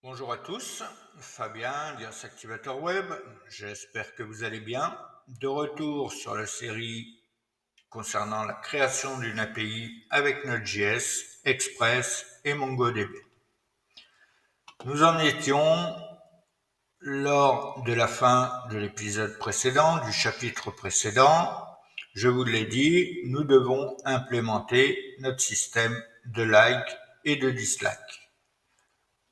Bonjour à tous, Fabien d'IAS Activator Web, j'espère que vous allez bien. De retour sur la série concernant la création d'une API avec Node.js, Express et MongoDB. Nous en étions lors de la fin de l'épisode précédent, du chapitre précédent. Je vous l'ai dit, nous devons implémenter notre système de like et de dislike.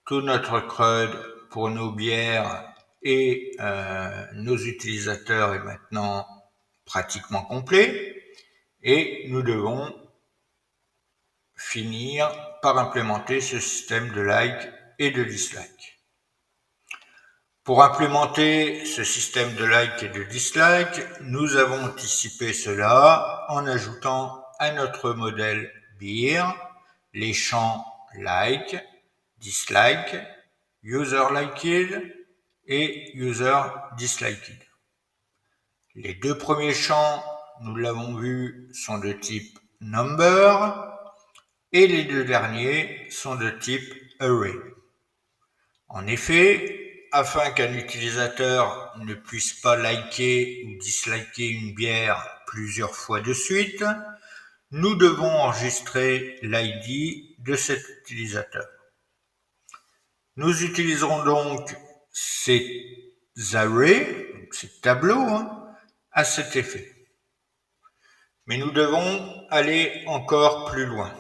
Tout notre CRUD pour nos bières et nos utilisateurs est maintenant pratiquement complet et nous devons finir par implémenter ce système de like et de dislike. Pour implémenter ce système de like et de dislike, nous avons anticipé cela en ajoutant à notre modèle beer les champs like, dislike, user liked et user disliked. Les deux premiers champs, nous l'avons vu, sont de type number et les deux derniers sont de type array. En effet, afin qu'un utilisateur ne puisse pas liker ou disliker une bière plusieurs fois de suite, nous devons enregistrer l'ID de cet utilisateur. Nous utiliserons donc ces arrays, ces tableaux, à cet effet. Mais nous devons aller encore plus loin.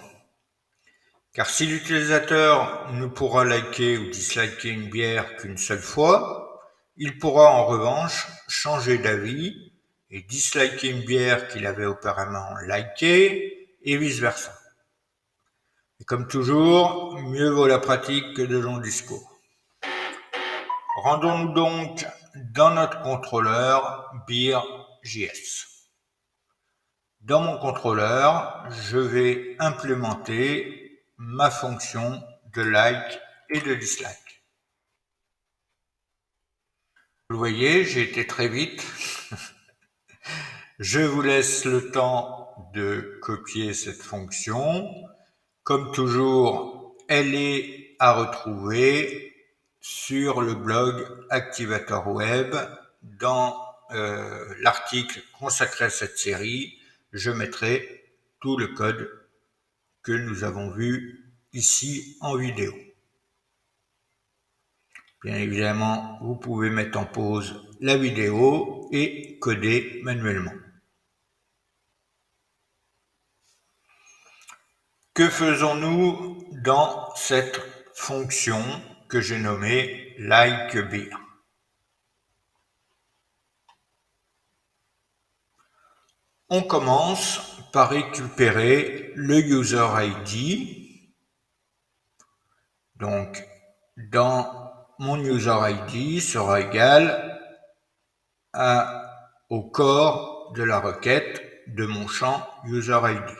Car si l'utilisateur ne pourra liker ou disliker une bière qu'une seule fois, il pourra en revanche changer d'avis et disliker une bière qu'il avait auparavant likée et vice-versa. Et comme toujours, mieux vaut la pratique que de longs discours. Rendons-nous donc dans notre contrôleur beer.js. Dans mon contrôleur, je vais implémenter ma fonction de like et de dislike. Vous le voyez, j'ai été très vite. Je vous laisse le temps de copier cette fonction. Comme toujours, elle est à retrouver sur le blog Activator Web. Dans l'article consacré à cette série, je mettrai tout le code que nous avons vu ici en vidéo. Bien évidemment, vous pouvez mettre en pause la vidéo et coder manuellement. Que faisons-nous dans cette fonction que j'ai nommée LikeBeer? On commence par récupérer le user ID. Donc, dans mon user ID sera égal au corps de la requête de mon champ user ID.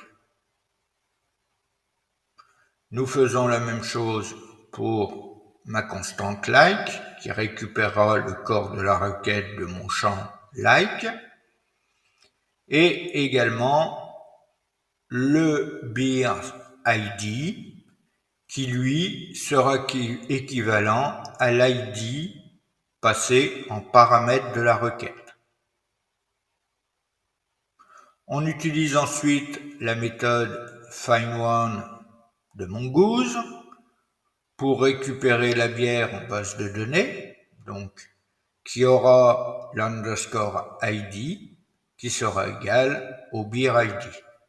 Nous faisons la même chose pour ma constante like qui récupérera le corps de la requête de mon champ like et également le beer ID qui lui sera équivalent à l'ID passé en paramètre de la requête. On utilise ensuite la méthode findOne de Mongoose pour récupérer la bière en base de données, donc qui aura l'underscore ID qui sera égal au beer ID,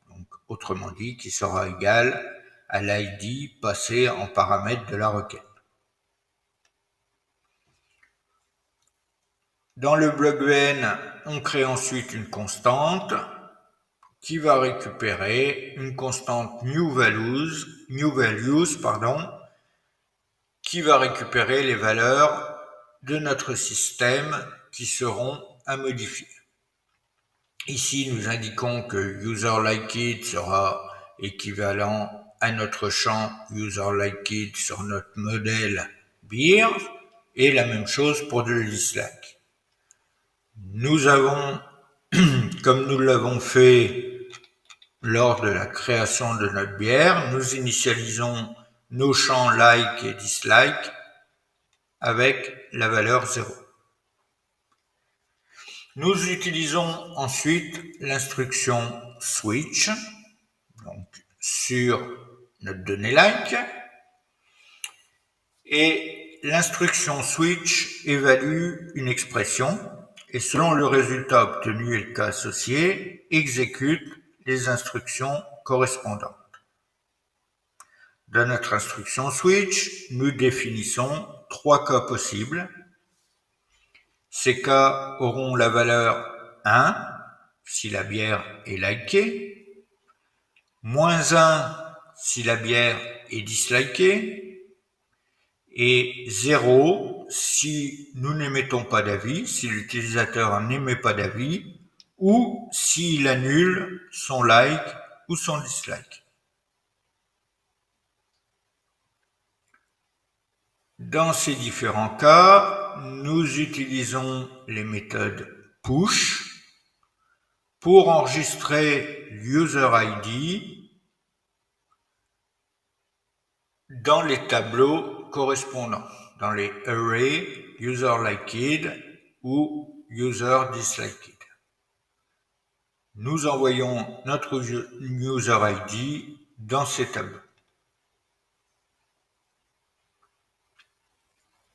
donc autrement dit qui sera égal à l'ID passé en paramètre de la requête. Dans le bloc VN, on crée ensuite une constante qui va récupérer une constante new values, qui va récupérer les valeurs de notre système qui seront à modifier. Ici, nous indiquons que userLiked sera équivalent à notre champ userLiked sur notre modèle beer et la même chose pour le dislike. Nous avons, comme nous l'avons fait lors de la création de notre bière, nous initialisons nos champs like et dislike avec la valeur 0. Nous utilisons ensuite l'instruction switch, donc sur notre donnée like, et l'instruction switch évalue une expression et selon le résultat obtenu et le cas associé, exécute les instructions correspondantes. Dans notre instruction switch, nous définissons 3 cas possibles. Ces cas auront la valeur 1 si la bière est likée, -1 si la bière est dislikée, et 0 si nous n'émettons pas d'avis, si l'utilisateur n'émet pas d'avis, ou s'il annule son like ou son dislike. Dans ces différents cas, nous utilisons les méthodes push pour enregistrer l'user ID dans les tableaux correspondants, dans les arrays user liked ou user disliked. Nous envoyons notre user ID dans ces tableaux.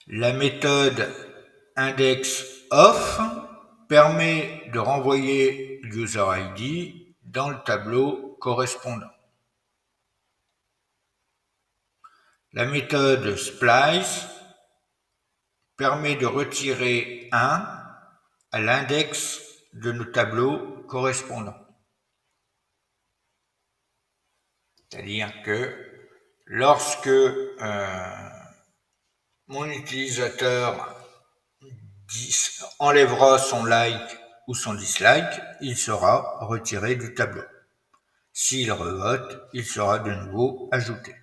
La méthode indexOf permet de renvoyer l'user ID dans le tableau correspondant. La méthode splice permet de retirer 1 à l'index de nos tableaux correspondants. C'est-à-dire que lorsque mon utilisateur enlèvera son like ou son dislike, il sera retiré du tableau. S'il revote, il sera de nouveau ajouté.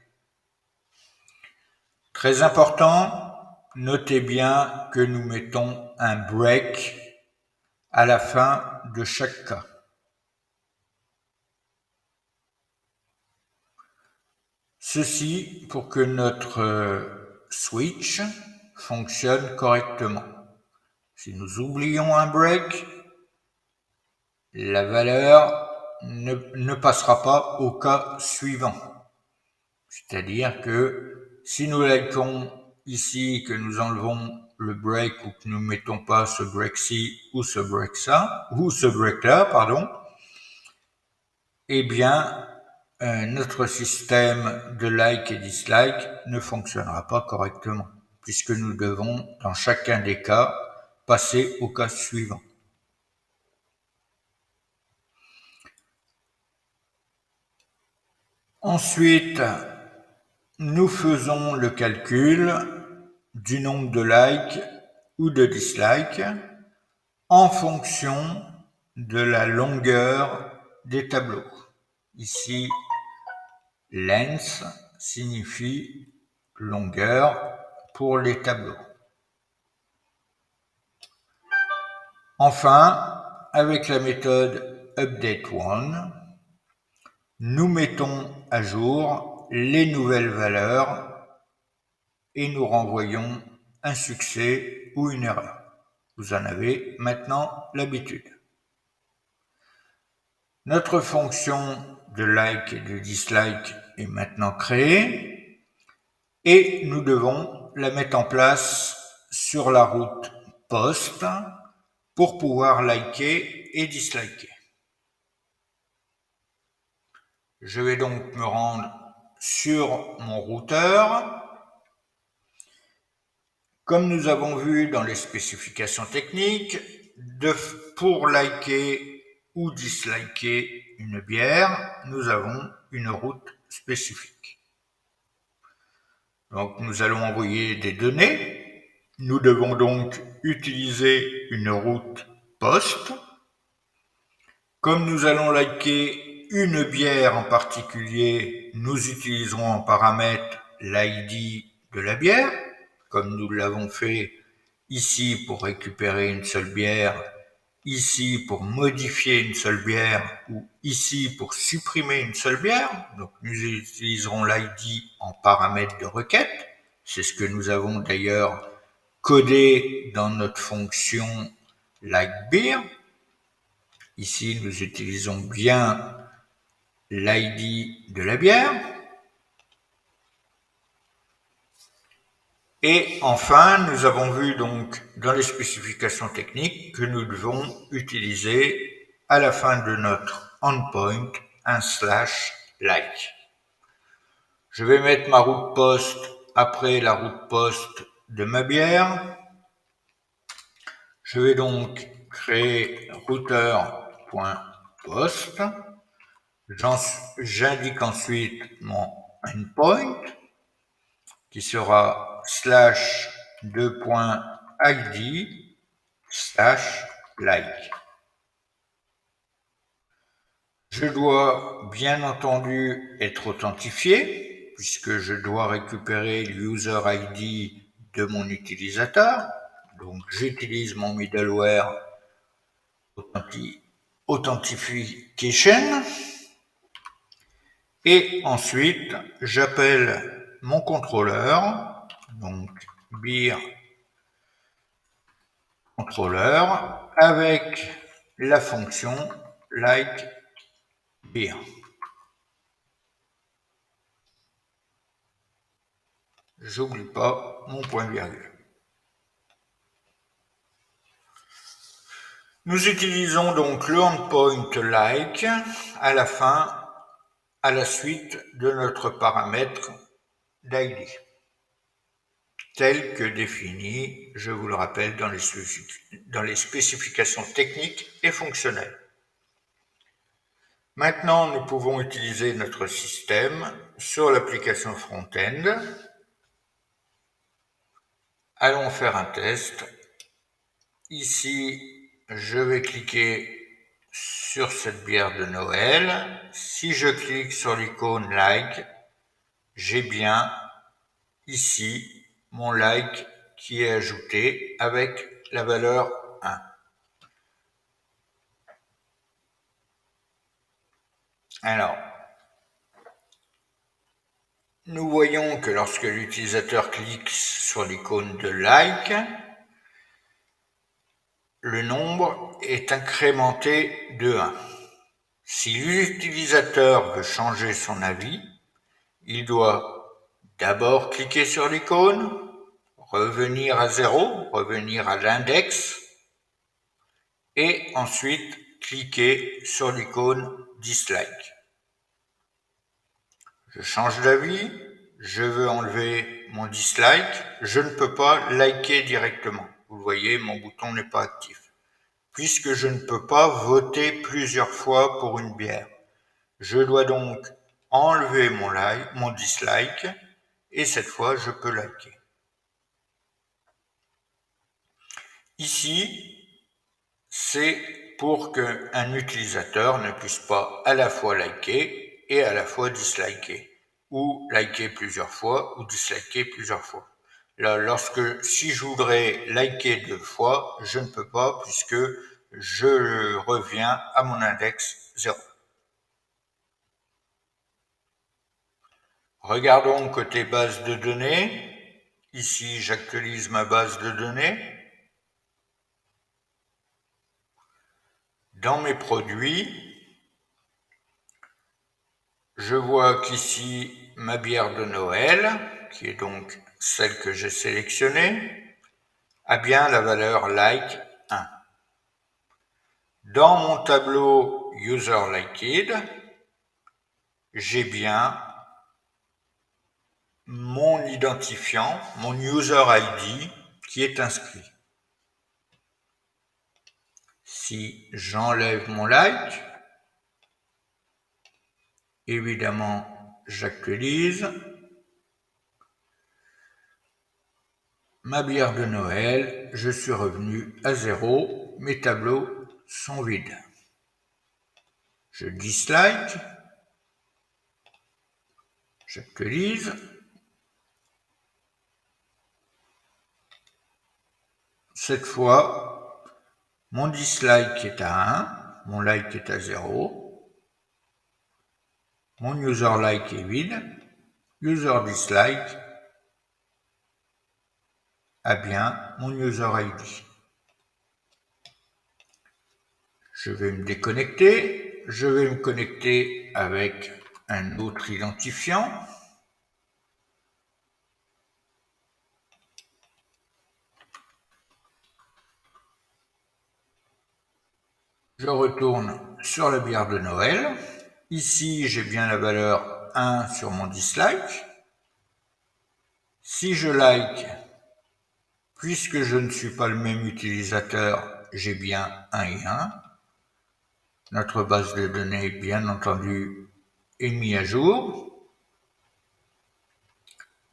Très important, notez bien que nous mettons un break à la fin de chaque cas. Ceci pour que notre switch fonctionne correctement. Si nous oublions un break, la valeur ne passera pas au cas suivant. C'est-à-dire que si nous likons ici, que nous enlevons le break ou que nous ne mettons pas ce break-ci ou ce break-ça, ou ce break-là, pardon, eh bien, notre système de like et dislike ne fonctionnera pas correctement, puisque nous devons, dans chacun des cas, passer au cas suivant. Ensuite, nous faisons le calcul du nombre de likes ou de dislikes en fonction de la longueur des tableaux. Ici, length signifie longueur pour les tableaux. Enfin, avec la méthode update1, nous mettons à jour les nouvelles valeurs et nous renvoyons un succès ou une erreur. Vous en avez maintenant l'habitude. Notre fonction de like et de dislike est maintenant créée et nous devons la mettre en place sur la route post pour pouvoir liker et disliker. Je vais donc me rendre sur mon routeur. Comme nous avons vu dans les spécifications techniques, pour liker ou disliker une bière, nous avons une route spécifique. Donc nous allons envoyer des données. Nous devons donc utiliser une route post. Comme nous allons liker une bière en particulier, nous utiliserons en paramètre l'ID de la bière, comme nous l'avons fait ici pour récupérer une seule bière, ici pour modifier une seule bière, ou ici pour supprimer une seule bière. Donc nous utiliserons l'ID en paramètre de requête. C'est ce que nous avons d'ailleurs codé dans notre fonction likeBeer. Ici, nous utilisons bien l'ID de la bière. Et enfin, nous avons vu donc dans les spécifications techniques que nous devons utiliser à la fin de notre endpoint un /like. Je vais mettre ma route post après la route post de ma bière. Je vais donc créer routeur.post. J'indique ensuite mon endpoint qui sera /2.id/like. Je dois bien entendu être authentifié puisque je dois récupérer l'user ID de mon utilisateur. Donc j'utilise mon middleware Authentication. Et ensuite, j'appelle mon contrôleur, donc beer contrôleur, avec la fonction likeBeer. J'oublie pas mon point virgule. Nous utilisons donc le endpoint like à la fin, à la suite de notre paramètre d'ID, tel que défini, je vous le rappelle, dans les spécifications techniques et fonctionnelles. Maintenant, nous pouvons utiliser notre système sur l'application front-end. Allons faire un test. Ici, je vais cliquer sur cette bière de Noël. Si je clique sur l'icône like, j'ai bien ici mon like qui est ajouté avec la valeur 1. Alors, nous voyons que lorsque l'utilisateur clique sur l'icône de like, le nombre est incrémenté de 1. Si l'utilisateur veut changer son avis, il doit d'abord cliquer sur l'icône, revenir à 0, revenir à l'index, et ensuite cliquer sur l'icône dislike. Je change d'avis, je veux enlever mon dislike, je ne peux pas liker directement. Vous voyez, mon bouton n'est pas actif, puisque je ne peux pas voter plusieurs fois pour une bière. Je dois donc enlever mon dislike, et cette fois, je peux liker. Ici, c'est pour qu'un utilisateur ne puisse pas à la fois liker et à la fois disliker, ou liker plusieurs fois ou disliker plusieurs fois. Là, si je voudrais liker 2 fois, je ne peux pas puisque je reviens à mon index 0. Regardons côté base de données. Ici, j'actualise ma base de données. Dans mes produits, je vois qu'ici, ma bière de Noël, qui est donc celle que j'ai sélectionnée, a bien la valeur like 1. Dans mon tableau User Liked, j'ai bien mon identifiant, mon User ID qui est inscrit. Si j'enlève mon like, évidemment, j'actualise. Ma bière de Noël, je suis revenu à 0, mes tableaux sont vides. Je dislike, j'actualise. Cette fois, mon dislike est à 1, mon like est à 0, mon user like est vide, user dislike a bien mon user ID. Je vais me déconnecter. Je vais me connecter avec un autre identifiant. Je retourne sur la bière de Noël. Ici, j'ai bien la valeur 1 sur mon dislike. Si je like, puisque je ne suis pas le même utilisateur, j'ai bien 1 et 1. Notre base de données, bien entendu, est mise à jour.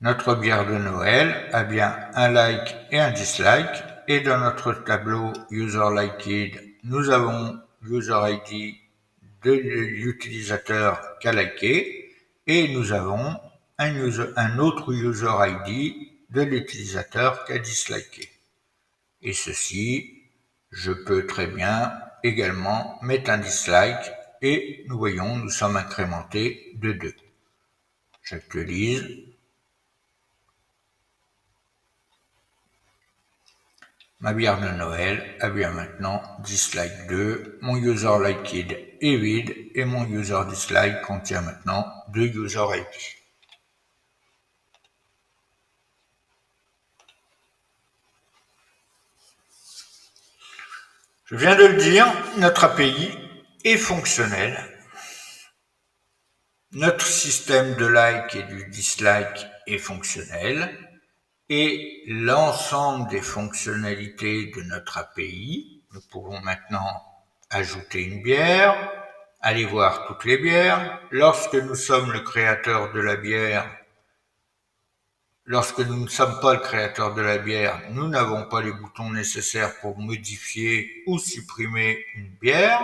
Notre bière de Noël a bien un like et un dislike. Et dans notre tableau User Liked, nous avons User ID de l'utilisateur qui a liké. Et nous avons un autre User ID de l'utilisateur qui a disliké. Et ceci, je peux très bien également mettre un dislike et nous voyons, nous sommes incrémentés de 2. J'actualise. Ma bière de Noël a bien maintenant dislike 2. Mon user liked est vide et mon user dislike contient maintenant 2 user ID. Je viens de le dire, notre API est fonctionnel. Notre système de like et du dislike est fonctionnel et l'ensemble des fonctionnalités de notre API, nous pouvons maintenant ajouter une bière, aller voir toutes les bières. Lorsque nous sommes le créateur de la bière, lorsque nous ne sommes pas le créateur de la bière, nous n'avons pas les boutons nécessaires pour modifier ou supprimer une bière.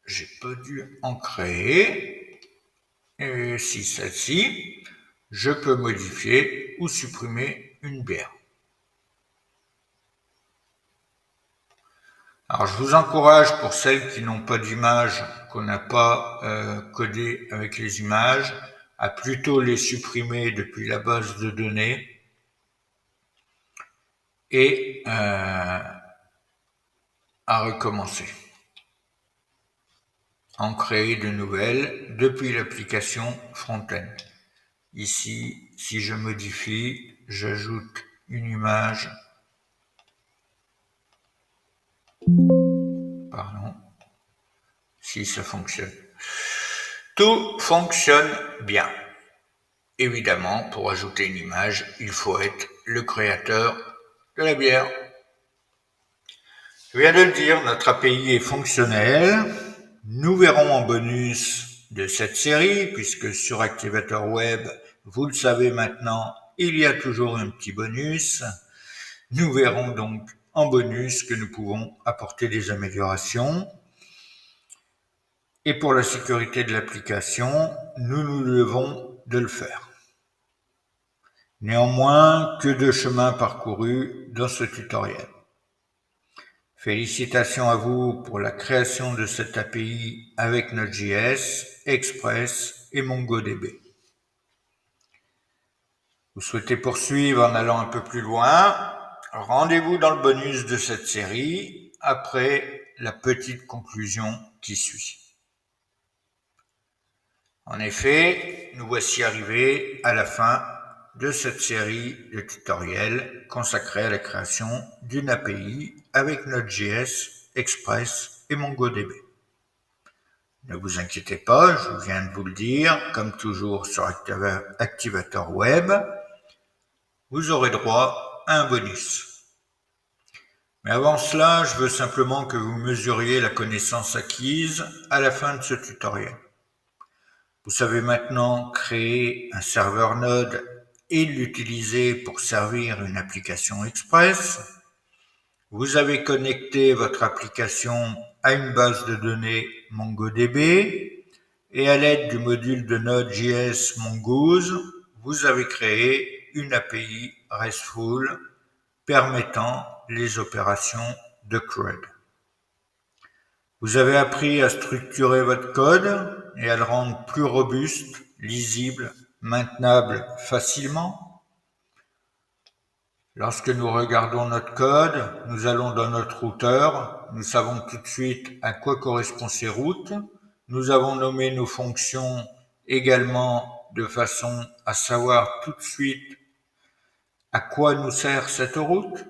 J'ai pas dû en créer. Et si celle-ci, je peux modifier ou supprimer une bière. Alors je vous encourage, pour celles qui n'ont pas d'image, qu'on n'a pas codé avec les images, à plutôt les supprimer depuis la base de données et à recommencer. En créer de nouvelles depuis l'application Front-End. Ici, si je modifie, j'ajoute une image. Pardon. Si ça fonctionne. Tout fonctionne bien. Évidemment, pour ajouter une image, il faut être le créateur de la bière. Je viens de le dire, notre API est fonctionnelle. Nous verrons en bonus de cette série, puisque sur Activator Web, vous le savez maintenant, il y a toujours un petit bonus. Nous verrons donc en bonus que nous pouvons apporter des améliorations. Et pour la sécurité de l'application, nous nous devons de le faire. Néanmoins, que de chemin parcouru dans ce tutoriel. Félicitations à vous pour la création de cette API avec Node.js, Express et MongoDB. Vous souhaitez poursuivre en allant un peu plus loin? Rendez-vous dans le bonus de cette série après la petite conclusion qui suit. En effet, nous voici arrivés à la fin de cette série de tutoriels consacrés à la création d'une API avec Node.js, Express et MongoDB. Ne vous inquiétez pas, je viens de vous le dire, comme toujours sur Activator Web, vous aurez droit à un bonus. Mais avant cela, je veux simplement que vous mesuriez la connaissance acquise à la fin de ce tutoriel. Vous savez maintenant créer un serveur Node et l'utiliser pour servir une application Express. Vous avez connecté votre application à une base de données MongoDB et à l'aide du module de Node.js Mongoose, vous avez créé une API RESTful permettant les opérations de CRUD. Vous avez appris à structurer votre code et à le rendre plus robuste, lisible maintenable facilement. Lorsque nous regardons notre code, nous allons dans notre routeur, nous savons tout de suite à quoi correspondent ces routes. Nous avons nommé nos fonctions également de façon à savoir tout de suite à quoi nous sert cette route.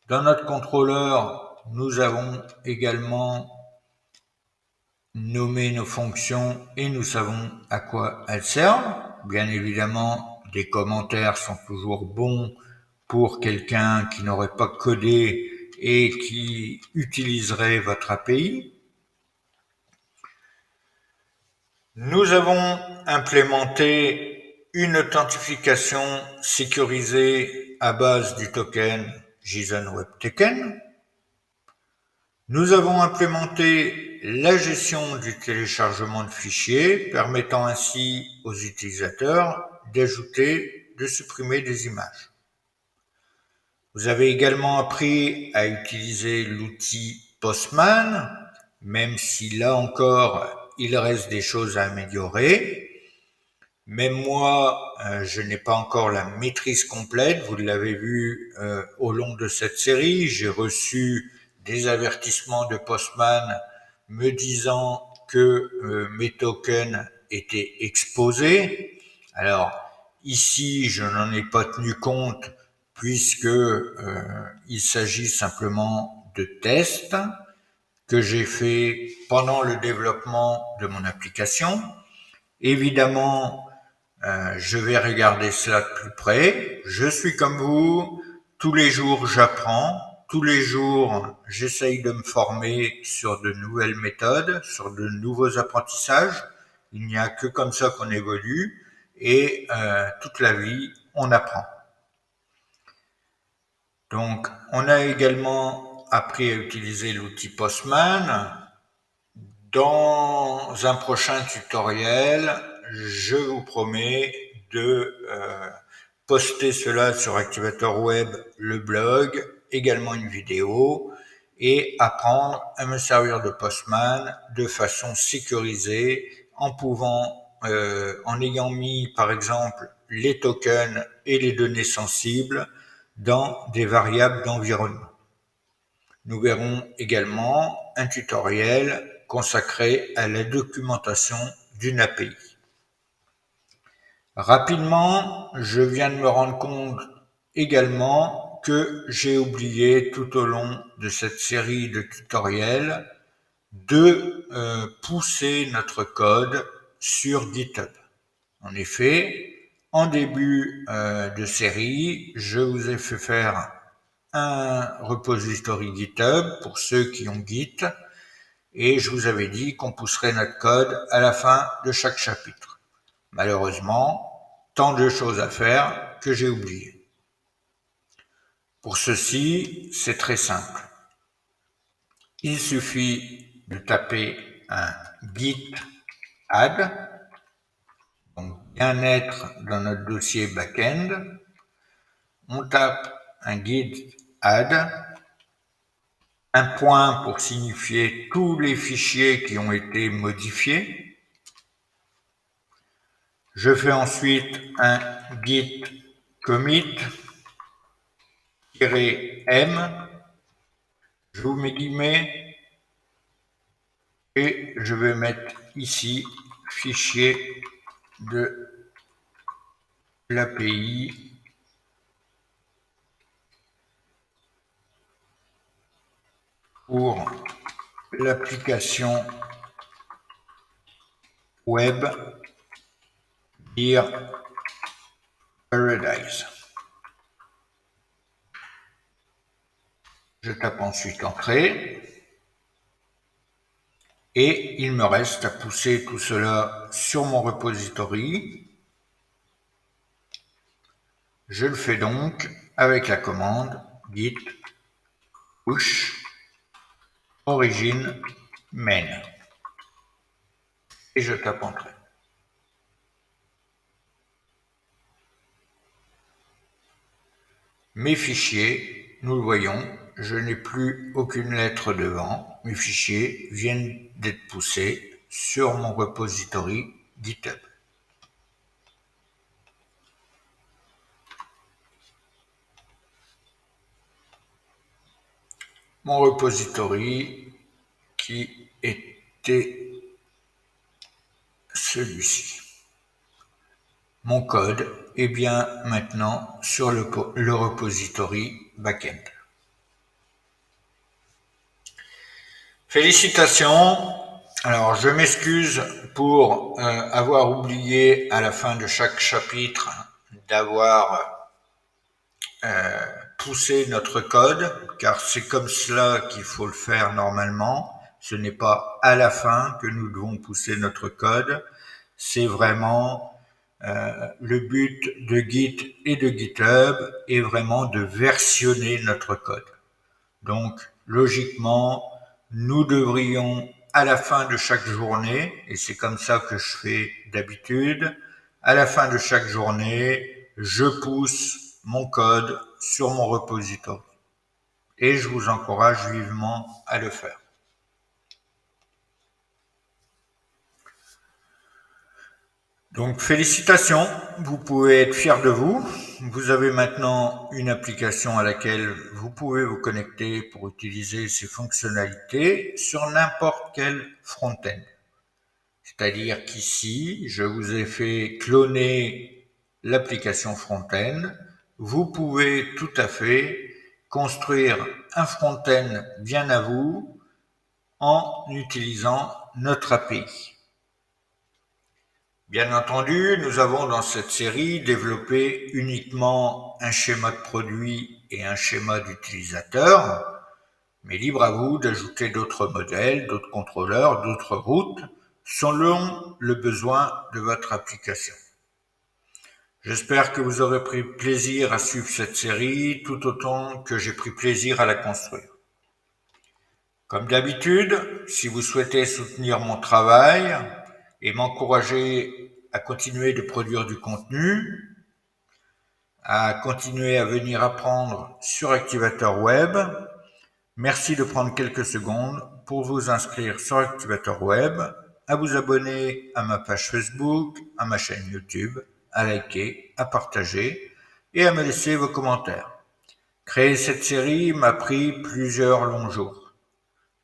Dans notre contrôleur, nous avons également nommé nos fonctions et nous savons à quoi elles servent. Bien évidemment, des commentaires sont toujours bons pour quelqu'un qui n'aurait pas codé et qui utiliserait votre API. Nous avons implémenté une authentification sécurisée à base du token JSON Web Token. Nous avons implémenté la gestion du téléchargement de fichiers, permettant ainsi aux utilisateurs d'ajouter, de supprimer des images. Vous avez également appris à utiliser l'outil Postman, même si là encore, il reste des choses à améliorer. Même moi, je n'ai pas encore la maîtrise complète. Vous l'avez vu au long de cette série. J'ai reçu des avertissements de Postman me disant que mes tokens étaient exposés. Alors, ici, je n'en ai pas tenu compte puisque il s'agit simplement de tests que j'ai fait pendant le développement de mon application. Évidemment, je vais regarder cela de plus près. Je suis comme vous, tous les jours j'apprends, tous les jours j'essaye de me former sur de nouvelles méthodes, sur de nouveaux apprentissages. Il n'y a que comme ça qu'on évolue et toute la vie on apprend. Donc on a également appris à utiliser l'outil Postman. Dans un prochain tutoriel, je vous promets de poster cela sur Activator Web, le blog, également une vidéo, et apprendre à me servir de Postman de façon sécurisée en ayant mis par exemple les tokens et les données sensibles dans des variables d'environnement. Nous verrons également un tutoriel consacré à la documentation d'une API. Rapidement, je viens de me rendre compte également que j'ai oublié tout au long de cette série de tutoriels de pousser notre code sur GitHub. En effet, en début de série, je vous ai fait faire un repository GitHub pour ceux qui ont Git et je vous avais dit qu'on pousserait notre code à la fin de chaque chapitre. Malheureusement, tant de choses à faire que j'ai oublié. Pour ceci, c'est très simple. Il suffit de taper un git add, donc bien être dans notre dossier backend. On tape un git add, un point pour signifier tous les fichiers qui ont été modifiés. Je fais ensuite un git commit -m, j'ouvre mes guillemets et je vais mettre ici fichier de l'API pour l'application web Beer Paradise. Je tape ensuite Entrée et il me reste à pousser tout cela sur mon repository. Je le fais donc avec la commande git push origin main et je tape Entrée. Mes fichiers, nous le voyons, je n'ai plus aucune lettre devant. Mes fichiers viennent d'être poussés sur mon repository GitHub. mon repository qui était celui-ci. Mon code est bien maintenant sur le repository backend. Félicitations. Alors, je m'excuse pour avoir oublié à la fin de chaque chapitre d'avoir poussé notre code, car c'est comme cela qu'il faut le faire normalement. Ce n'est pas à la fin que nous devons pousser notre code. C'est vraiment le but de Git et de GitHub est vraiment de versionner notre code. Donc, logiquement, nous devrions, à la fin de chaque journée, et c'est comme ça que je fais d'habitude, à la fin de chaque journée, je pousse mon code sur mon repository. Et je vous encourage vivement à le faire. Donc félicitations, vous pouvez être fiers de vous. Vous avez maintenant une application à laquelle vous pouvez vous connecter pour utiliser ces fonctionnalités sur n'importe quel front-end. C'est-à-dire qu'ici, je vous ai fait cloner l'application front-end. Vous pouvez tout à fait construire un front-end bien à vous en utilisant notre API. Bien entendu, nous avons dans cette série développé uniquement un schéma de produit et un schéma d'utilisateur, mais libre à vous d'ajouter d'autres modèles, d'autres contrôleurs, d'autres routes, selon le besoin de votre application. J'espère que vous aurez pris plaisir à suivre cette série tout autant que j'ai pris plaisir à la construire. Comme d'habitude, si vous souhaitez soutenir mon travail et m'encourager à continuer de produire du contenu, à continuer à venir apprendre sur Activateur Web, merci de prendre quelques secondes pour vous inscrire sur Activateur Web, à vous abonner à ma page Facebook, à ma chaîne YouTube, à liker, à partager et à me laisser vos commentaires. Créer cette série m'a pris plusieurs longs jours.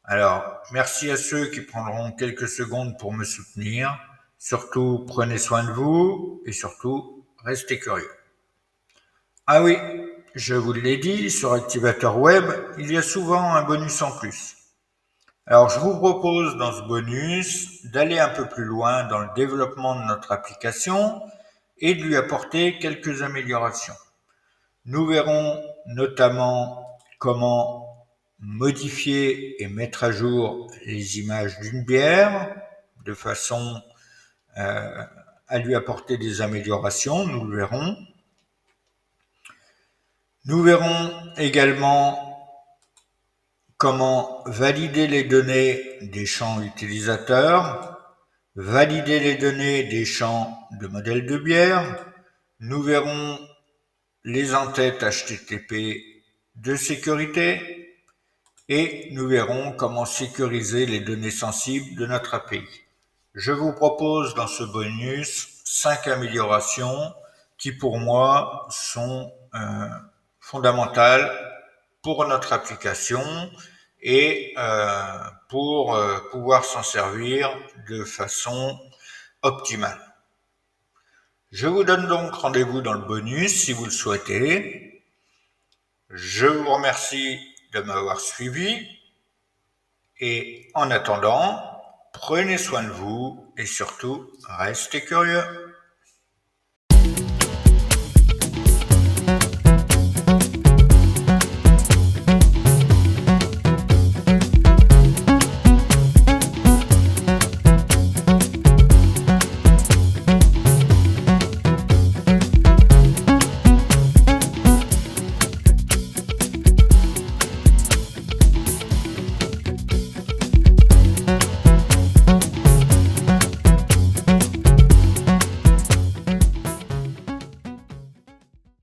Alors, merci à ceux qui prendront quelques secondes pour me soutenir. Surtout, prenez soin de vous et surtout, restez curieux. Ah oui, je vous l'ai dit, sur Activateur Web, il y a souvent un bonus en plus. Alors, je vous propose dans ce bonus d'aller un peu plus loin dans le développement de notre application et de lui apporter quelques améliorations. Nous verrons notamment comment modifier et mettre à jour les images d'une bière de façon à lui apporter des améliorations, nous le verrons. Nous verrons également comment valider les données des champs utilisateurs, valider les données des champs de modèles de bière. Nous verrons les entêtes HTTP de sécurité et nous verrons comment sécuriser les données sensibles de notre API. Je vous propose dans ce bonus 5 améliorations qui pour moi sont fondamentales pour notre application et pour pouvoir s'en servir de façon optimale. Je vous donne donc rendez-vous dans le bonus si vous le souhaitez. Je vous remercie de m'avoir suivi et en attendant, prenez soin de vous et surtout, restez curieux.